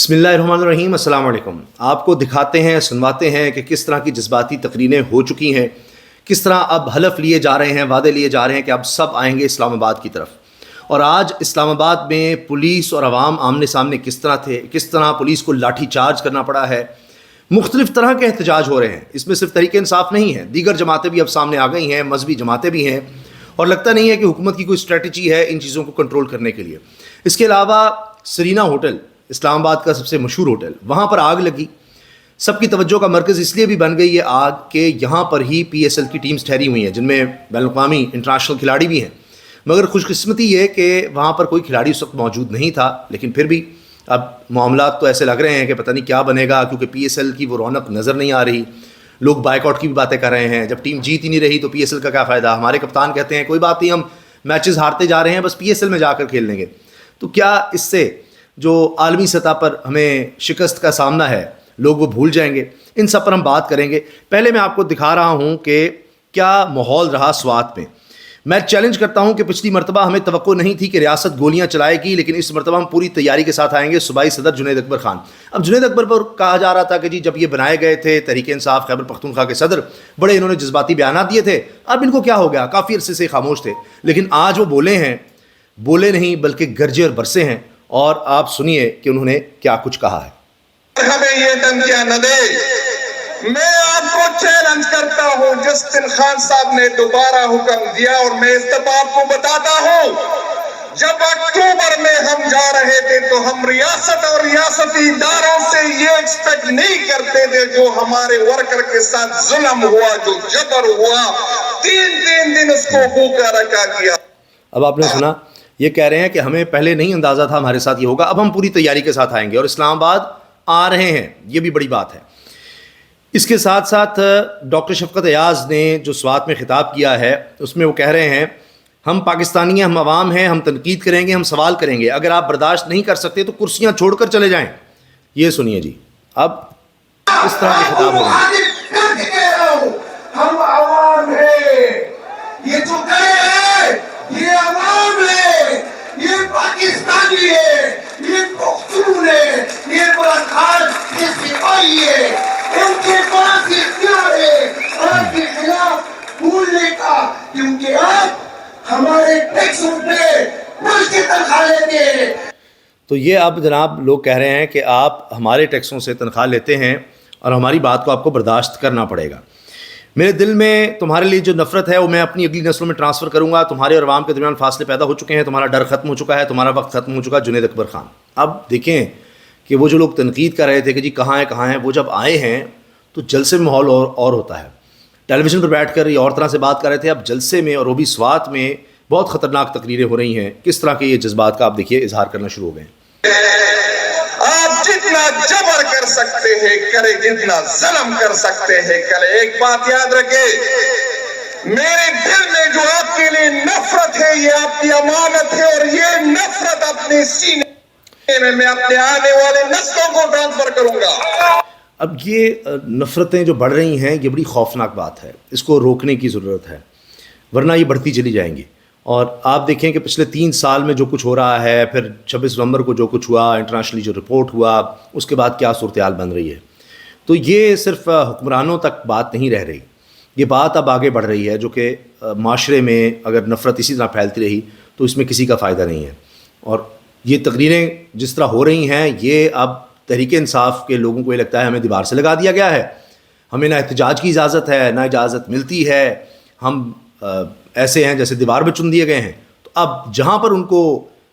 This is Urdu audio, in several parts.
بسم اللہ الرحمن الرحیم۔ السلام علیکم۔ آپ کو دکھاتے ہیں، سنواتے ہیں کہ کس طرح کی جذباتی تقریریں ہو چکی ہیں، کس طرح اب حلف لیے جا رہے ہیں، وعدے لیے جا رہے ہیں کہ اب سب آئیں گے اسلام آباد کی طرف۔ اور آج اسلام آباد میں پولیس اور عوام آمنے سامنے کس طرح تھے، کس طرح پولیس کو لاٹھی چارج کرنا پڑا ہے، مختلف طرح کے احتجاج ہو رہے ہیں۔ اس میں صرف تحریک انصاف نہیں ہے، دیگر جماعتیں بھی اب سامنے آ گئی ہیں، مذہبی جماعتیں بھی ہیں، اور لگتا نہیں ہے کہ حکومت کی کوئی اسٹریٹجی ہے ان چیزوں کو کنٹرول کرنے کے لیے۔ اس کے علاوہ سرینا ہوٹل، اسلام آباد کا سب سے مشہور ہوٹل، وہاں پر آگ لگی۔ سب کی توجہ کا مرکز اس لیے بھی بن گئی یہ آگ کہ یہاں پر ہی پی ایس ایل کی ٹیمز ٹھہری ہوئی ہیں، جن میں بین الاقوامی انٹرنیشنل کھلاڑی بھی ہیں، مگر خوش قسمتی یہ کہ وہاں پر کوئی کھلاڑی اس وقت موجود نہیں تھا۔ لیکن پھر بھی اب معاملات تو ایسے لگ رہے ہیں کہ پتہ نہیں کیا بنے گا، کیونکہ پی ایس ایل کی وہ رونق نظر نہیں آ رہی۔ لوگ بائیک آؤٹ کی بھی باتیں کر رہے ہیں، جب ٹیم جیت ہی نہیں رہی تو پی ایس ایل کا کیا فائدہ۔ ہمارے کپتان کہتے ہیں کوئی بات نہیں، ہم میچز ہارتے جا رہے ہیں، بس پی ایس ایل میں جا کر کھیل لیں گے۔ تو کیا اس سے جو عالمی سطح پر ہمیں شکست کا سامنا ہے لوگ وہ بھول جائیں گے؟ ان سب پر ہم بات کریں گے۔ پہلے میں آپ کو دکھا رہا ہوں کہ کیا ماحول رہا سوات میں۔ میں چیلنج کرتا ہوں کہ پچھلی مرتبہ ہمیں توقع نہیں تھی کہ ریاست گولیاں چلائے گی، لیکن اس مرتبہ ہم پوری تیاری کے ساتھ آئیں گے۔ صوبائی صدر جنید اکبر خان، اب جنید اکبر پر کہا جا رہا تھا کہ جی جب یہ بنائے گئے تھے تحریک انصاف خیبر پختونخوا کے صدر، بڑے انہوں نے جذباتی بیانات دیے تھے، اب ان کو کیا ہو گیا، کافی عرصے سے خاموش تھے۔ لیکن آج وہ بولے نہیں بلکہ گرجے اور برسے ہیں، اور آپ سنیے کہ انہوں نے کیا کچھ کہا ہے۔ ہمیں یہ دھمکیاں نہ دے۔ میں آپ کو چیلنج کرتا ہوں، جس دن خان صاحب نے دوبارہ حکم دیا، اور میں اس دفعہ آپ کو بتاتا ہوں، جب اکتوبر میں ہم جا رہے تھے تو ہم ریاست اور ریاستی اداروں سے یہ ایکسپیکٹ نہیں کرتے تھے جو ہمارے ورکر کے ساتھ ظلم ہوا، جو جبر ہوا، تین دن اس کو بھوکا رکھا گیا۔ اب آپ نے سنا، یہ کہہ رہے ہیں کہ ہمیں پہلے نہیں اندازہ تھا ہمارے ساتھ یہ ہوگا، اب ہم پوری تیاری کے ساتھ آئیں گے اور اسلام آباد آ رہے ہیں۔ یہ بھی بڑی بات ہے۔ اس کے ساتھ ساتھ ڈاکٹر شفقت ایاز نے جو سوات میں خطاب کیا ہے اس میں وہ کہہ رہے ہیں ہم پاکستانی ہیں، ہم عوام ہیں، ہم تنقید کریں گے، ہم سوال کریں گے، اگر آپ برداشت نہیں کر سکتے تو کرسیاں چھوڑ کر چلے جائیں۔ یہ سنیے جی، اب اس طرح کے خطاب ہو رہے ہیں۔ ہم عوام ہیں، یہ جو کہے ہیں یہ عوام ہے، یہ پاکستانی ہے، یہ پختون ہے، یہ برادر، یہ سپاہی ہے، ان کے پاس اختیار ہے آپ کے خلاف بولنے کا، کیونکہ آپ ہمارے ٹیکسوں پہ ملک کی تنخواہ لیتے ہیں۔ تو یہ اب جناب لوگ کہہ رہے ہیں کہ آپ ہمارے ٹیکسوں سے تنخواہ لیتے ہیں اور ہماری بات کو آپ کو برداشت کرنا پڑے گا۔ میرے دل میں تمہارے لیے جو نفرت ہے وہ میں اپنی اگلی نسلوں میں ٹرانسفر کروں گا۔ تمہارے اور عوام کے درمیان فاصلے پیدا ہو چکے ہیں، تمہارا ڈر ختم ہو چکا ہے، تمہارا وقت ختم ہو چکا ہے۔ جنید اکبر خان، اب دیکھیں کہ وہ جو لوگ تنقید کر رہے تھے کہ جی کہاں ہیں، وہ جب آئے ہیں تو جلسے میں ماحول اور ہوتا ہے۔ ٹیلی ویژن پر بیٹھ کر یہ اور طرح سے بات کر رہے تھے، اب جلسے میں اور وہ بھی سوات میں بہت خطرناک تقریریں ہو رہی ہیں۔ کس طرح کے یہ جذبات کا آپ دیکھیے اظہار کرنا شروع ہو گئے ہیں۔ آپ جتنا جبر کر سکتے ہیں کرے، جتنا ظلم کر سکتے ہیں کرے۔ ایک بات یاد رکھے، میرے دل میں جو آپ کے لیے نفرت ہے یہ آپ کی امانت ہے، اور یہ نفرت اپنے سینے میں میں اپنے آنے والے نسلوں کو ٹرانسفر کروں گا۔ اب یہ نفرتیں جو بڑھ رہی ہیں یہ بڑی خوفناک بات ہے، اس کو روکنے کی ضرورت ہے، ورنہ یہ بڑھتی چلی جائیں گی۔ اور آپ دیکھیں کہ پچھلے 3 سال میں جو کچھ ہو رہا ہے، پھر 26 نومبر کو جو کچھ ہوا، انٹرنیشنلی جو رپورٹ ہوا، اس کے بعد کیا صورتحال بن رہی ہے، تو یہ صرف حکمرانوں تک بات نہیں رہ رہی، یہ بات اب آگے بڑھ رہی ہے، جو کہ معاشرے میں اگر نفرت اسی طرح پھیلتی رہی تو اس میں کسی کا فائدہ نہیں ہے۔ اور یہ تقریریں جس طرح ہو رہی ہیں یہ اب تحریک انصاف کے لوگوں کو یہ لگتا ہے ہمیں دیوار سے لگا دیا گیا ہے، ہمیں نہ احتجاج کی اجازت ہے، نہ اجازت ملتی ہے، ہم ایسے ہیں جیسے دیوار میں چن دیے گئے ہیں۔ تو اب جہاں پر ان کو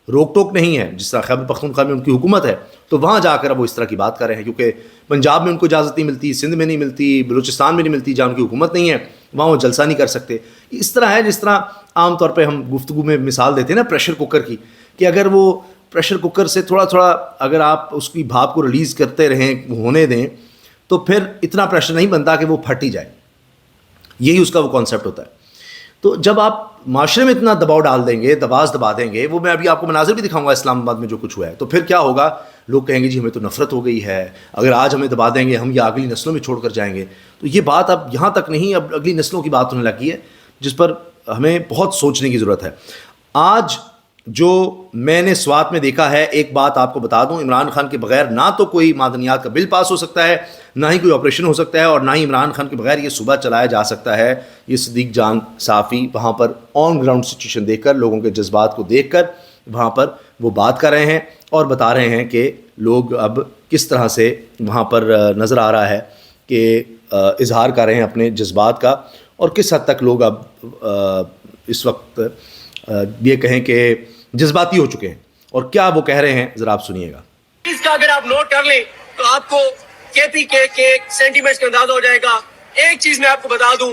روک ٹوک نہیں ہے، جس طرح خیبر پختونخوا میں ان کی حکومت ہے، تو وہاں جا کر اب وہ اس طرح کی بات کر رہے ہیں، کیونکہ پنجاب میں ان کو اجازت نہیں ملتی، سندھ میں نہیں ملتی، بلوچستان میں نہیں ملتی، جہاں ان کی حکومت نہیں ہے وہاں وہ جلسہ نہیں کر سکتے۔ اس طرح ہے جس طرح عام طور پہ ہم گفتگو میں مثال دیتے ہیں نا پریشر کوکر کی، کہ اگر وہ پریشر کوکر سے تھوڑا تھوڑا اگر آپ اس کی بھاپ کو ریلیز کرتے رہیں، ہونے دیں، تو پھر اتنا پریشر نہیں بنتا کہ وہ پھٹ ہی جائے۔ یہی اس کا وہ کانسیپٹ ہوتا ہے۔ تو جب آپ معاشرے میں اتنا دباؤ ڈال دیں گے، دبا دیں گے، وہ میں ابھی آپ کو مناظر بھی دکھاؤں گا اسلام آباد میں جو کچھ ہوا ہے، تو پھر کیا ہوگا، لوگ کہیں گے جی ہمیں تو نفرت ہو گئی ہے، اگر آج ہمیں دبا دیں گے ہم یہ اگلی نسلوں میں چھوڑ کر جائیں گے۔ تو یہ بات اب یہاں تک نہیں، اب اگلی نسلوں کی بات ہونے لگی ہے، جس پر ہمیں بہت سوچنے کی ضرورت ہے۔ آج جو میں نے سوات میں دیکھا ہے، ایک بات آپ کو بتا دوں، عمران خان کے بغیر نہ تو کوئی معدنیات کا بل پاس ہو سکتا ہے، نہ ہی کوئی آپریشن ہو سکتا ہے، اور نہ ہی عمران خان کے بغیر یہ صوبہ چلایا جا سکتا ہے۔ یہ صدیق جان صافی وہاں پر آن گراؤنڈ سچویشن دیکھ کر، لوگوں کے جذبات کو دیکھ کر وہاں پر وہ بات کر رہے ہیں اور بتا رہے ہیں کہ لوگ اب کس طرح سے وہاں پر نظر آ رہا ہے کہ اظہار کر رہے ہیں اپنے جذبات کا، اور کس حد تک لوگ اب اس وقت یہ کہیں کہ جذباتی ہو چکے ہیں، اور کیا وہ کہہ رہے ہیں ذرا آپ سنیے گا۔ اس کا اگر آپ نوٹ کر لیں تو آپ کو کے پی کے سینٹیمنٹس کا اندازہ ہو جائے گا۔ ایک چیز میں آپ کو بتا دوں،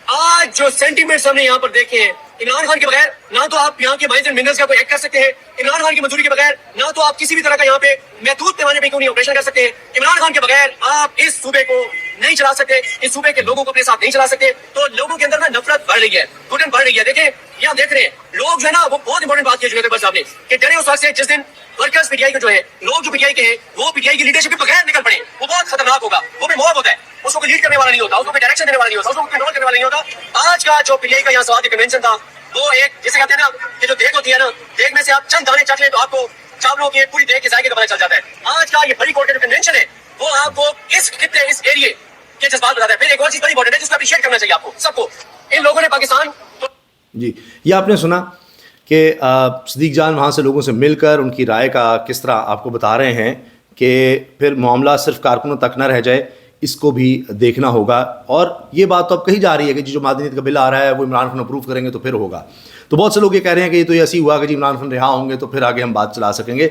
آج جو سینٹیمنٹس ہم نے یہاں پر دیکھے ہیں، عمران خان کے بغیر نہ تو آپ یہاں کے مائنز اینڈ منرلز کا کوئی ایکٹ کر سکتے ہیں، عمران خان کی منظوری کے بغیر نہ تو آپ کسی بھی طرح کا یہاں پہ محدود پیمانے پہ کوئی آپریشن کر سکتے ہیں، عمران خان کے بغیر آپ اس صوبے کو نہیں چلا سکتے، اس صوبے کے لوگوں کو اپنے ساتھ نہیں چلا سکتے۔ تو لوگوں کے اندر نا نفرت بڑھ رہی ہے، گھٹن بڑھ رہی ہے۔ دیکھیں یہ ہم دیکھ رہے ہیں، لوگ جو ہے نا وہ بہت انپورٹنٹ بات کی ہے بس آپ نے کہ ڈرے اس وقت سے جس دن ورکرز پی ٹی آئی کے جو ہے لوگ جو پی ٹی آئی کے ہیں وہ پی ٹی آئی کی لیڈرشپ کے بغیر نکل پڑے، وہ بہت خطرناک ہوگا۔ وہ بھی موب ہوتا ہے، اس کو کوئی لیڈ کرنے والا نہیں ہوتا، اس کو کوئی ڈائریکشن دینے والا نہیں ہوتا، اس کو کوئی کنٹرول کرنے والا نہیں ہوتا۔ آج کا جو پی ٹی آئی کا یہاں سوات کنونشن تھا، وہ ایک جسے کہتے ہیں نا کہ جو دیکھ ہوتی ہے نا، دیکھ میں سے آپ چند دانے چکھ لیں تو آپ کو چاولوں کی پوری دیکھ کے ذائقے کا پتہ چل جاتا ہے۔ آج کا یہ بڑی کوٹ کا جو کنونشن ہے وہ آپ کو اس خطے اس ایریے کے جذبات بتاتا ہے۔ پھر ایک اور چیز بڑی امپورٹنٹ ہے جس کو اپریشیٹ کرنا چاہیے آپ کو سب کو، ان لوگوں نے پاکستان جی یہ آپ نے سنا کہ صدیق جان وہاں سے لوگوں سے مل کر ان کی رائے کا کس طرح آپ کو بتا رہے ہیں کہ پھر معاملہ صرف کارکنوں تک نہ رہ جائے، اس کو بھی دیکھنا ہوگا۔ اور یہ بات تو اب کہی جا رہی ہے کہ جو معدنیت کا بل آ رہا ہے وہ عمران خان اپروو کریں گے تو پھر ہوگا۔ تو بہت سے لوگ یہ کہہ رہے ہیں کہ یہ تو ایسی ہوا کہ جی عمران خان رہا ہوں گے تو پھر آگے ہم بات چلا سکیں گے۔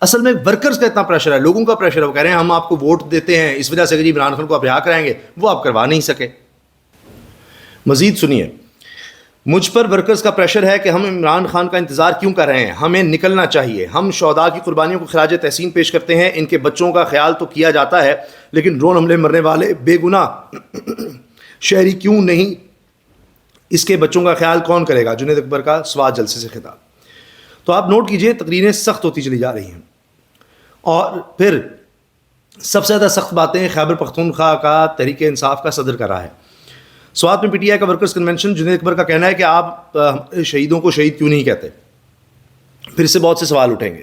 اصل میں ورکرز کا اتنا پریشر ہے، لوگوں کا پریشر ہے، وہ کہہ رہے ہیں ہم آپ کو ووٹ دیتے ہیں اس وجہ سے کہ جی عمران خان کو آپ رہا کرائیں گے، وہ آپ کروا نہیں سکے۔ مزید سنیے، مجھ پر ورکرز کا پریشر ہے کہ ہم عمران خان کا انتظار کیوں کر رہے ہیں، ہمیں نکلنا چاہیے۔ ہم شہداء کی قربانیوں کو خراج تحسین پیش کرتے ہیں، ان کے بچوں کا خیال تو کیا جاتا ہے، لیکن ڈرون حملے مرنے والے بے گناہ شہری کیوں نہیں، اس کے بچوں کا خیال کون کرے گا؟ جنید اکبر کا سوات جلسے سے خطاب۔ تو آپ نوٹ کیجئے تقریریں سخت ہوتی چلی جا رہی ہیں، اور پھر سب سے زیادہ سخت باتیں خیبر پختونخوا کا تحریک انصاف کا صدر کر رہا ہے۔ سوات میں پی ٹی آئی کا ورکرز کنونشن، جنید اکبر کا کہنا ہے کہ آپ شہیدوں کو شہید کیوں نہیں کہتے، پھر سے بہت سے سوال اٹھیں گے۔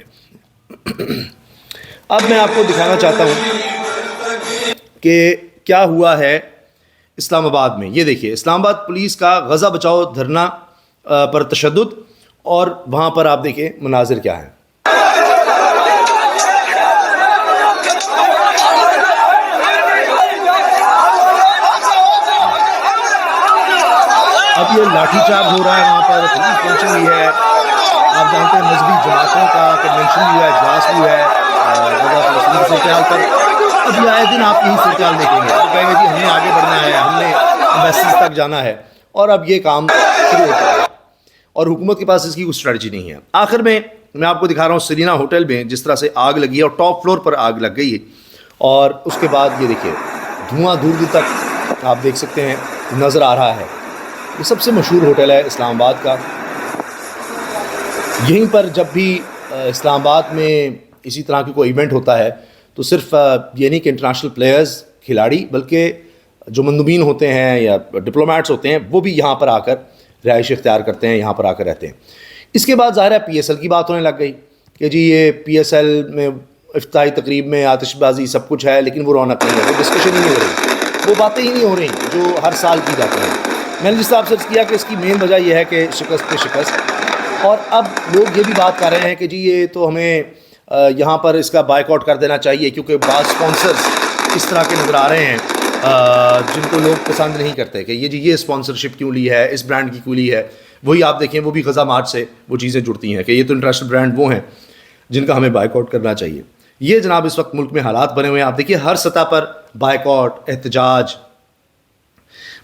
اب میں آپ کو دکھانا چاہتا ہوں کہ کیا ہوا ہے اسلام آباد میں۔ یہ دیکھیے اسلام آباد پولیس کا غزہ بچاؤ دھرنا پر تشدد، اور وہاں پر آپ دیکھیں مناظر کیا ہیں۔ اب یہ لاٹھی چارج ہو رہا ہے، وہاں پر پولیس پہنچی ہوئی ہے، آپ جانتے ہیں مذہبی جماعتوں کا کنونشن بھی ہوا ہے، اجلاس بھی ہوا ہے غزہ فلسطین کی صورتحال پر۔ اب یہ آئے دن آپ یہی صورتحال دیکھیں گے، وہ کہیں گے جی ہم نے آگے بڑھنا ہے، ہم نے ایمبیسیز تک جانا ہے، اور اب یہ کام شروع ہوتا ہے اور حکومت کے پاس اس کی کوئی اسٹریٹجی نہیں ہے۔ آخر میں آپ کو دکھا رہا ہوں سرینا ہوٹل میں جس طرح سے آگ لگی ہے، اور ٹاپ فلور پر آگ لگ گئی ہے، اور اس کے بعد یہ دیکھیے دھواں دور دور تک آپ دیکھ سکتے ہیں نظر آ رہا ہے۔ یہ سب سے مشہور ہوٹل ہے اسلام آباد کا۔ یہیں پر جب بھی اسلام آباد میں اسی طرح کی کوئی ایونٹ ہوتا ہے تو صرف یہ نہیں کہ انٹرنیشنل پلیئرز کھلاڑی، بلکہ جو مندوبین ہوتے ہیں یا ڈپلومیٹس ہوتے ہیں وہ بھی یہاں پر آ کر رہائش اختیار کرتے ہیں، یہاں پر آ کر رہتے ہیں۔ اس کے بعد ظاہر ہے پی ایس ایل کی بات ہونے لگ گئی کہ جی یہ پی ایس ایل میں افتتاحی تقریب میں آتش بازی سب کچھ ہے، لیکن وہ رونق نہیں ہے، وہ ڈسکشن ہی نہیں ہو رہی، وہ باتیں ہی نہیں ہو رہی جو ہر سال کی جاتی ہیں۔ میں نے جس طرح سے کیا کہ اس کی مین وجہ یہ ہے کہ شکست پہ شکست، اور اب لوگ یہ بھی بات کر رہے ہیں کہ جی یہ تو ہمیں یہاں پر اس کا بائیک آؤٹ کر دینا چاہیے، کیونکہ بعض اسپانسرز اس طرح کے نظر آ رہے ہیں جن کو لوگ پسند نہیں کرتے کہ یہ جی یہ اسپانسرشپ کیوں لی ہے، اس برانڈ کی کیوں لی ہے۔ وہی آپ دیکھیں وہ بھی غزہ مارچ سے وہ چیزیں جڑتی ہیں کہ یہ تو انٹرنیشنل برانڈ وہ ہیں جن کا ہمیں بائیک آؤٹ کرنا چاہیے۔ یہ جناب اس وقت ملک میں حالات بنے ہوئے ہیں، آپ دیکھیے ہر سطح پر بائیک آؤٹ، احتجاج۔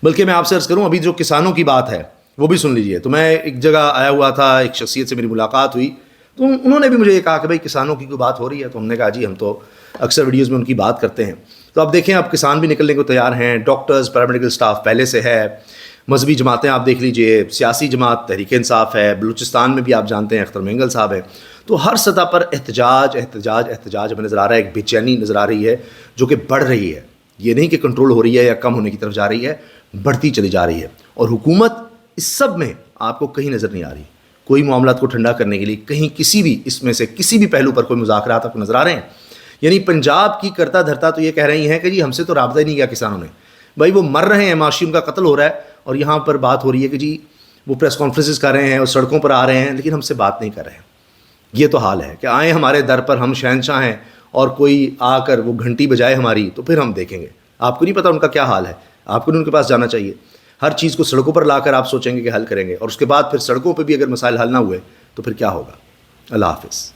بلکہ میں آپ سے عرض کروں ابھی جو کسانوں کی بات ہے وہ بھی سن لیجئے۔ تو میں ایک جگہ آیا ہوا تھا، ایک شخصیت سے میری ملاقات ہوئی، تو انہوں نے بھی مجھے یہ کہا کہ بھائی کسانوں کی کوئی بات ہو رہی ہے؟ تو ہم نے کہا جی ہم تو اکثر ویڈیوز میں ان کی بات کرتے ہیں۔ تو اب دیکھیں اب کسان بھی نکلنے کو تیار ہیں، ڈاکٹرز، پیرامیڈیکل سٹاف پہلے سے ہے، مذہبی جماعتیں آپ دیکھ لیجئے، سیاسی جماعت تحریک انصاف ہے، بلوچستان میں بھی آپ جانتے ہیں اختر مینگل صاحب ہیں۔ تو ہر سطح پر احتجاج احتجاج احتجاج ہمیں نظر آ رہا ہے، ایک بے چینی نظر آ رہی ہے جو کہ بڑھ رہی ہے، یہ نہیں کہ کنٹرول ہو رہی ہے یا کم ہونے کی طرف جا رہی ہے، بڑھتی چلی جا رہی ہے۔ اور حکومت اس سب میں آپ کو کہیں نظر نہیں آ رہی، کوئی معاملات کو ٹھنڈا کرنے کے لیے کہیں کسی بھی اس میں سے کسی بھی پہلو پر کوئی مذاکرات آپ کو نظر آ رہے ہیں؟ یعنی پنجاب کی کرتا دھرتا تو یہ کہہ رہی ہیں کہ جی ہم سے تو رابطہ ہی نہیں کیا کسانوں نے، بھائی وہ مر رہے ہیں، معاشی ان کا قتل ہو رہا ہے، اور یہاں پر بات ہو رہی ہے کہ جی وہ پریس کانفرنسز کر رہے ہیں اور سڑکوں پر آ رہے ہیں، لیکن ہم سے بات نہیں کر رہے ہیں۔ یہ تو حال ہے کہ آئیں ہمارے در پر، ہم شہنشاہ ہیں، اور کوئی آ کر وہ گھنٹی بجائے ہماری، تو پھر ہم دیکھیں گے۔ آپ کو نہیں پتہ ان کا کیا حال ہے، آپ کو نہیں ان کے پاس جانا چاہیے۔ ہر چیز کو سڑکوں پر لا کر آپ سوچیں گے کہ حل کریں گے، اور اس کے بعد پھر سڑکوں پہ بھی اگر مسائل حل نہ ہوئے تو پھر کیا ہوگا؟ اللہ حافظ۔